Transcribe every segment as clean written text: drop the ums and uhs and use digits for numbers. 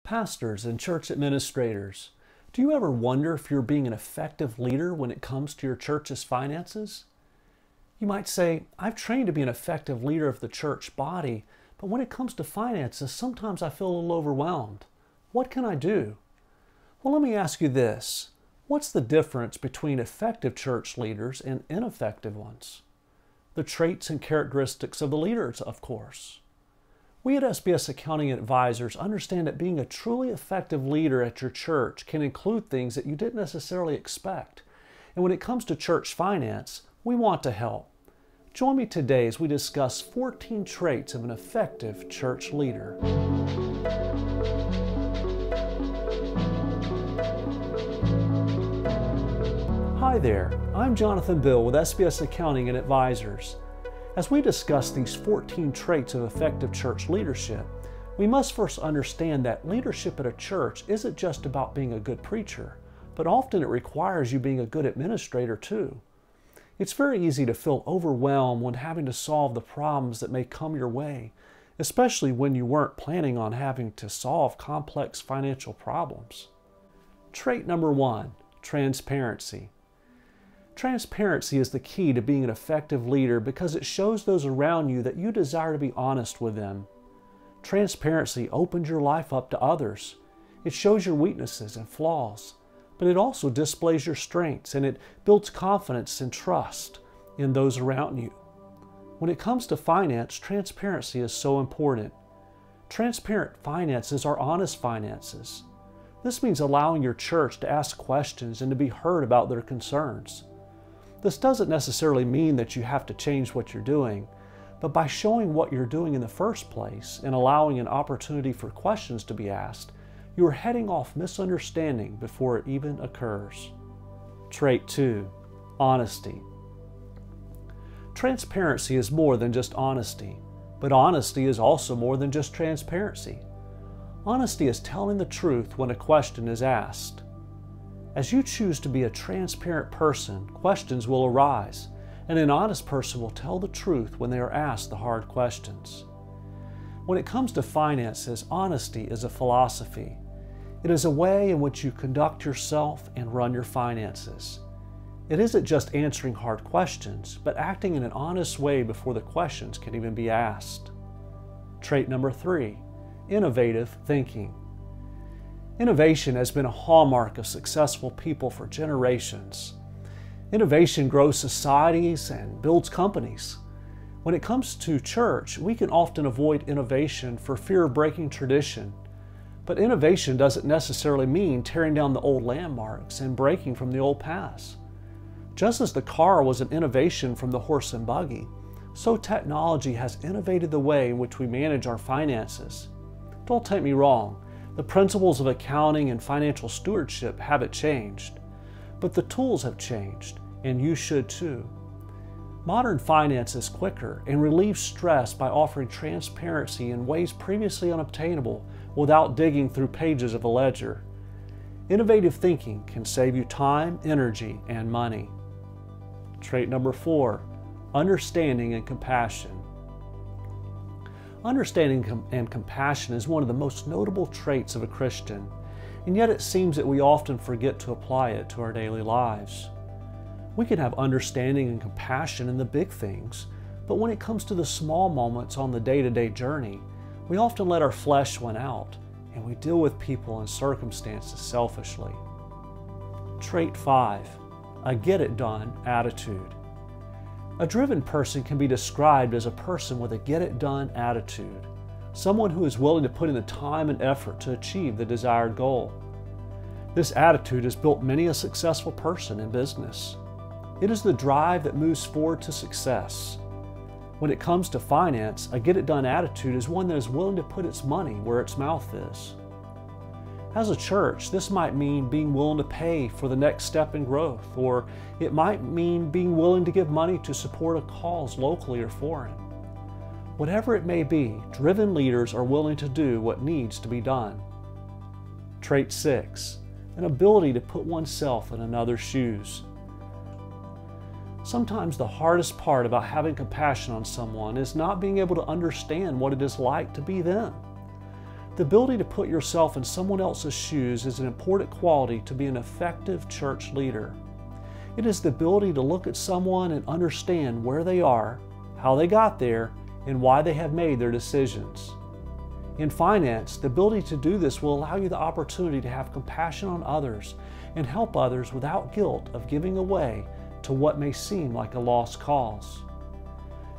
Pastors and church administrators, do you ever wonder if you're being an effective leader when it comes to your church's finances? You might say, I've trained to be an effective leader of the church body, but when it comes to finances, sometimes I feel a little overwhelmed. What can I do? Well, let me ask you this. What's the difference between effective church leaders and ineffective ones? The traits and characteristics of the leaders, of course. We at SBS Accounting Advisors understand that being a truly effective leader at your church can include things that you didn't necessarily expect. And when it comes to church finance, we want to help. Join me today as we discuss 14 traits of an effective church leader. Hi there, I'm Jonathan Bill with SBS Accounting and Advisors. As we discuss these 14 traits of effective church leadership, we must first understand that leadership at a church isn't just about being a good preacher, but often it requires you being a good administrator too. It's very easy to feel overwhelmed when having to solve the problems that may come your way, especially when you weren't planning on having to solve complex financial problems. Trait number 1, transparency. Transparency is the key to being an effective leader because it shows those around you that you desire to be honest with them. Transparency opens your life up to others. It shows your weaknesses and flaws, but it also displays your strengths and it builds confidence and trust in those around you. When it comes to finance, transparency is so important. Transparent finances are honest finances. This means allowing your church to ask questions and to be heard about their concerns. This doesn't necessarily mean that you have to change what you're doing, but by showing what you're doing in the first place and allowing an opportunity for questions to be asked, you are heading off misunderstanding before it even occurs. Trait 2, honesty. Transparency is more than just honesty, but honesty is also more than just transparency. Honesty is telling the truth when a question is asked. As you choose to be a transparent person, questions will arise, and an honest person will tell the truth when they are asked the hard questions. When it comes to finances, honesty is a philosophy. It is a way in which you conduct yourself and run your finances. It isn't just answering hard questions, but acting in an honest way before the questions can even be asked. Trait number 3, innovative thinking. Innovation has been a hallmark of successful people for generations. Innovation grows societies and builds companies. When it comes to church, we can often avoid innovation for fear of breaking tradition. But innovation doesn't necessarily mean tearing down the old landmarks and breaking from the old paths. Just as the car was an innovation from the horse and buggy, so technology has innovated the way in which we manage our finances. Don't take me wrong. The principles of accounting and financial stewardship haven't changed, but the tools have changed, and you should too. Modern finance is quicker and relieves stress by offering transparency in ways previously unobtainable without digging through pages of a ledger. Innovative thinking can save you time, energy, and money. Trait number 4, understanding and compassion. Understanding and compassion is one of the most notable traits of a Christian, and yet it seems that we often forget to apply it to our daily lives. We can have understanding and compassion in the big things, but when it comes to the small moments on the day-to-day journey, we often let our flesh win out, and we deal with people and circumstances selfishly. Trait 5, a get-it-done attitude. A driven person can be described as a person with a get-it-done attitude, someone who is willing to put in the time and effort to achieve the desired goal. This attitude has built many a successful person in business. It is the drive that moves forward to success. When it comes to finance, a get-it-done attitude is one that is willing to put its money where its mouth is. As a church, this might mean being willing to pay for the next step in growth, or it might mean being willing to give money to support a cause locally or foreign. Whatever it may be, driven leaders are willing to do what needs to be done. Trait 6, an ability to put oneself in another's shoes. Sometimes the hardest part about having compassion on someone is not being able to understand what it is like to be them. The ability to put yourself in someone else's shoes is an important quality to be an effective church leader. It is the ability to look at someone and understand where they are, how they got there, and why they have made their decisions. In finance, the ability to do this will allow you the opportunity to have compassion on others and help others without guilt of giving away to what may seem like a lost cause.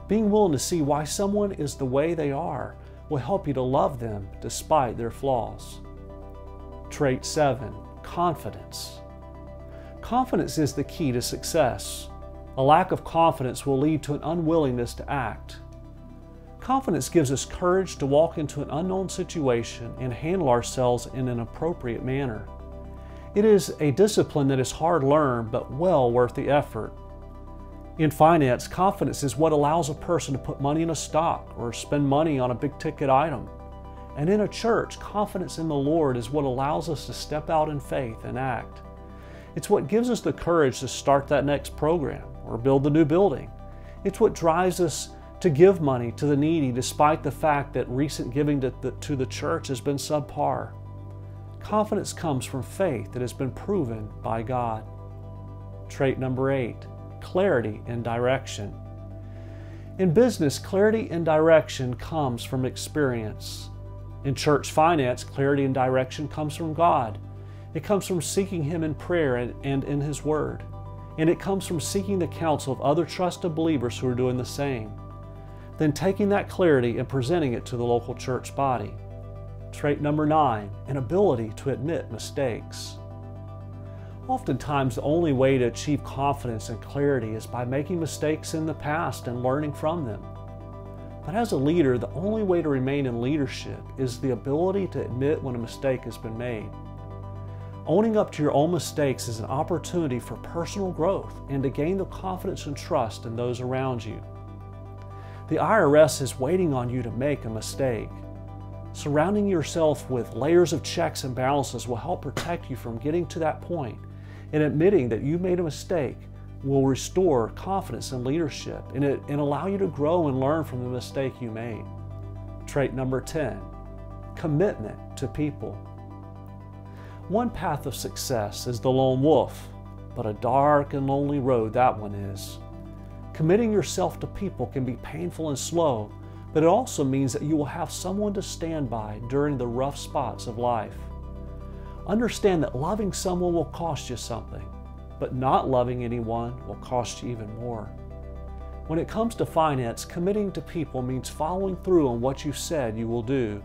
Being willing to see why someone is the way they are will help you to love them despite their flaws. Trait 7, confidence. Confidence is the key to success. A lack of confidence will lead to an unwillingness to act. Confidence gives us courage to walk into an unknown situation and handle ourselves in an appropriate manner. It is a discipline that is hard learned, but well worth the effort. In finance, confidence is what allows a person to put money in a stock or spend money on a big-ticket item. And in a church, confidence in the Lord is what allows us to step out in faith and act. It's what gives us the courage to start that next program or build the new building. It's what drives us to give money to the needy despite the fact that recent giving to the church has been subpar. Confidence comes from faith that has been proven by God. Trait number 8, clarity and direction. In business, clarity and direction comes from experience. In church finance, clarity and direction comes from God. It comes from seeking Him in prayer and in His Word. And it comes from seeking the counsel of other trusted believers who are doing the same. Then taking that clarity and presenting it to the local church body. Trait number 9, an ability to admit mistakes. Oftentimes, the only way to achieve confidence and clarity is by making mistakes in the past and learning from them. But as a leader, the only way to remain in leadership is the ability to admit when a mistake has been made. Owning up to your own mistakes is an opportunity for personal growth and to gain the confidence and trust in those around you. The IRS is waiting on you to make a mistake. Surrounding yourself with layers of checks and balances will help protect you from getting to that point, and admitting that you made a mistake will restore confidence in leadership and allow you to grow and learn from the mistake you made. Trait number 10, commitment to people. One path of success is the lone wolf, but a dark and lonely road that one is. Committing yourself to people can be painful and slow, but it also means that you will have someone to stand by during the rough spots of life. Understand that loving someone will cost you something, but not loving anyone will cost you even more. When it comes to finance, committing to people means following through on what you said you will do.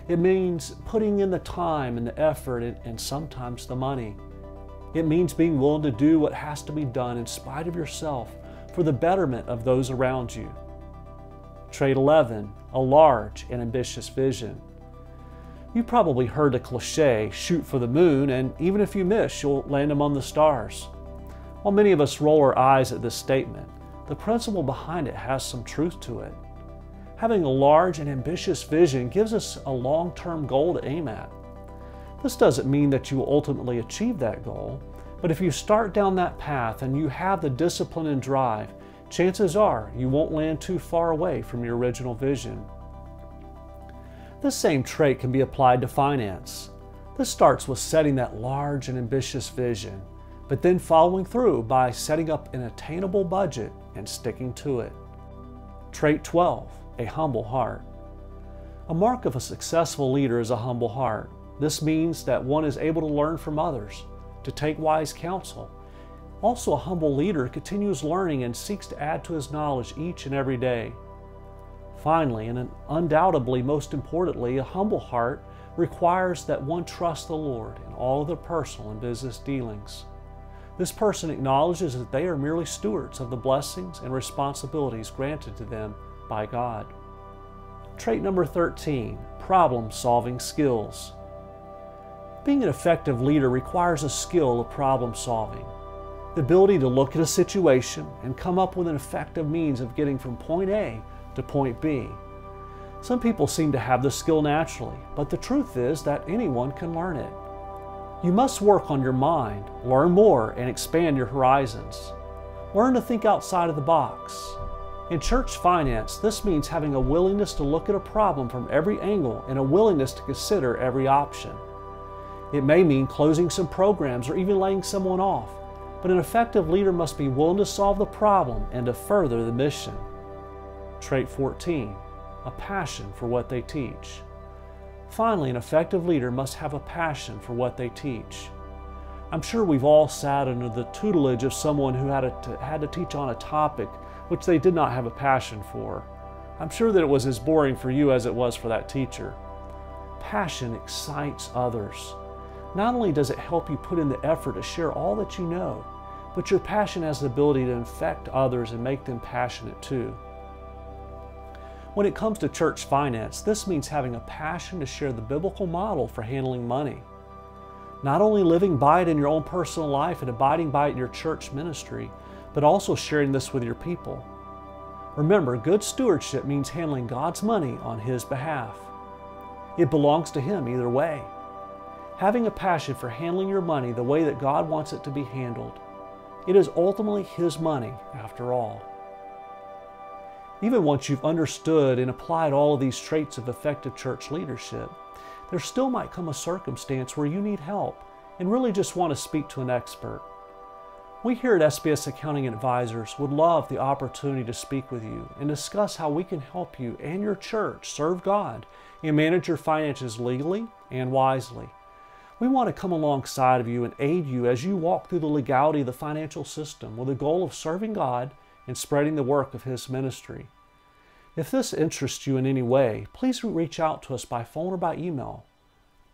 It means putting in the time and the effort and sometimes the money. It means being willing to do what has to be done in spite of yourself for the betterment of those around you. Trait 11, a large and ambitious vision. You probably heard the cliche, shoot for the moon, and even if you miss, you'll land among the stars. While many of us roll our eyes at this statement, the principle behind it has some truth to it. Having a large and ambitious vision gives us a long-term goal to aim at. This doesn't mean that you will ultimately achieve that goal, but if you start down that path and you have the discipline and drive, chances are you won't land too far away from your original vision. This same trait can be applied to finance. This starts with setting that large and ambitious vision, but then following through by setting up an attainable budget and sticking to it. Trait 12, a humble heart. A mark of a successful leader is a humble heart. This means that one is able to learn from others, to take wise counsel. Also, a humble leader continues learning and seeks to add to his knowledge each and every day. Finally, and undoubtedly most importantly, a humble heart requires that one trust the Lord in all of their personal and business dealings. This person acknowledges that they are merely stewards of the blessings and responsibilities granted to them by God. Trait number 13, problem-solving skills. Being an effective leader requires a skill of problem-solving. The ability to look at a situation and come up with an effective means of getting from point A to point B. Some people seem to have this skill naturally, but the truth is that anyone can learn it. You must work on your mind, learn more, and expand your horizons. Learn to think outside of the box. In church finance, this means having a willingness to look at a problem from every angle and a willingness to consider every option. It may mean closing some programs or even laying someone off, but an effective leader must be willing to solve the problem and to further the mission. Trait 14, a passion for what they teach. Finally, an effective leader must have a passion for what they teach. I'm sure we've all sat under the tutelage of someone who had to teach on a topic which they did not have a passion for. I'm sure that it was as boring for you as it was for that teacher. Passion excites others. Not only does it help you put in the effort to share all that you know, but your passion has the ability to infect others and make them passionate too. When it comes to church finance, this means having a passion to share the biblical model for handling money. Not only living by it in your own personal life and abiding by it in your church ministry, but also sharing this with your people. Remember, good stewardship means handling God's money on His behalf. It belongs to Him either way. Having a passion for handling your money the way that God wants it to be handled. It is ultimately His money, after all. Even once you've understood and applied all of these traits of effective church leadership, there still might come a circumstance where you need help and really just want to speak to an expert. We here at SBS Accounting Advisors would love the opportunity to speak with you and discuss how we can help you and your church serve God and manage your finances legally and wisely. We want to come alongside of you and aid you as you walk through the legality of the financial system with the goal of serving God and spreading the work of His ministry. If this interests you in any way, please reach out to us by phone or by email.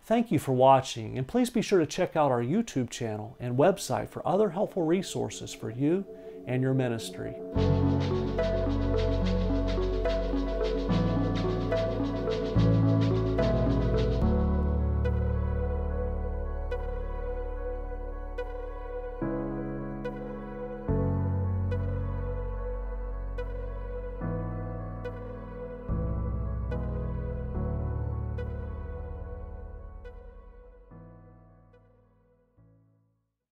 Thank you for watching, and please be sure to check out our YouTube channel and website for other helpful resources for you and your ministry.